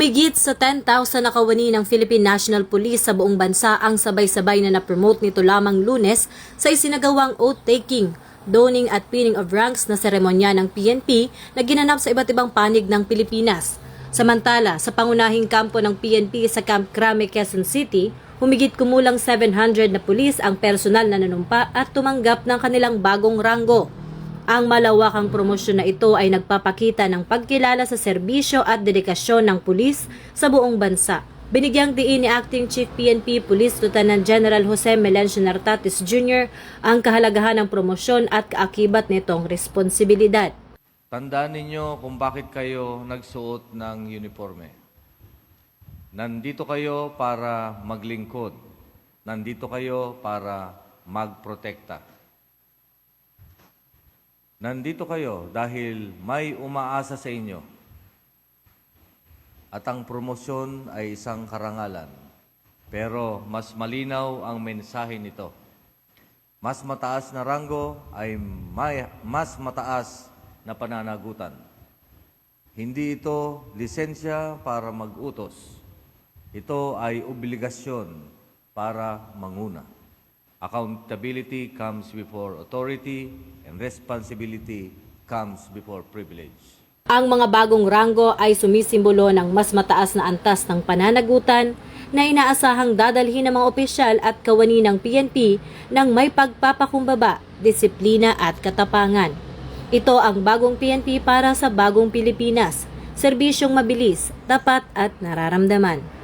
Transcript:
Humigit sa 10,000 na kawani ng Philippine National Police sa buong bansa ang sabay-sabay na na-promote nito lamang Lunes sa isinagawang oath-taking, donning at pinning of ranks na seremonya ng PNP na ginanap sa iba't ibang panig ng Pilipinas. Samantala, sa pangunahing kampo ng PNP sa Camp Crame, Quezon City, humigit kumulang 700 na pulis ang personal na nanumpa at tumanggap ng kanilang bagong ranggo. Ang malawakang promosyon na ito ay nagpapakita ng pagkilala sa serbisyo at dedikasyon ng pulis sa buong bansa. Binigyang diin ni Acting Chief PNP Police Lieutenant General Jose Melencio Nartatis Jr. ang kahalagahan ng promosyon at kaakibat nitong responsibilidad. Tandaan ninyo kung bakit kayo nagsuot ng uniforme. Nandito kayo para maglingkod. Nandito kayo para magprotekta. Nandito kayo dahil may umaasa sa inyo. At ang promosyon ay isang karangalan. Pero mas malinaw ang mensahe nito. Mas mataas na ranggo ay mas mataas na pananagutan. Hindi ito lisensya para mag-utos. Ito ay obligasyon para manguna. Accountability comes before authority and responsibility comes before privilege. Ang mga bagong ranggo ay sumisimbolo ng mas mataas na antas ng pananagutan na inaasahang dadalhin ng mga opisyal at kawani ng PNP ng may pagpapakumbaba, disiplina at katapangan. Ito ang bagong PNP para sa bagong Pilipinas, serbisyong mabilis, tapat at nararamdaman.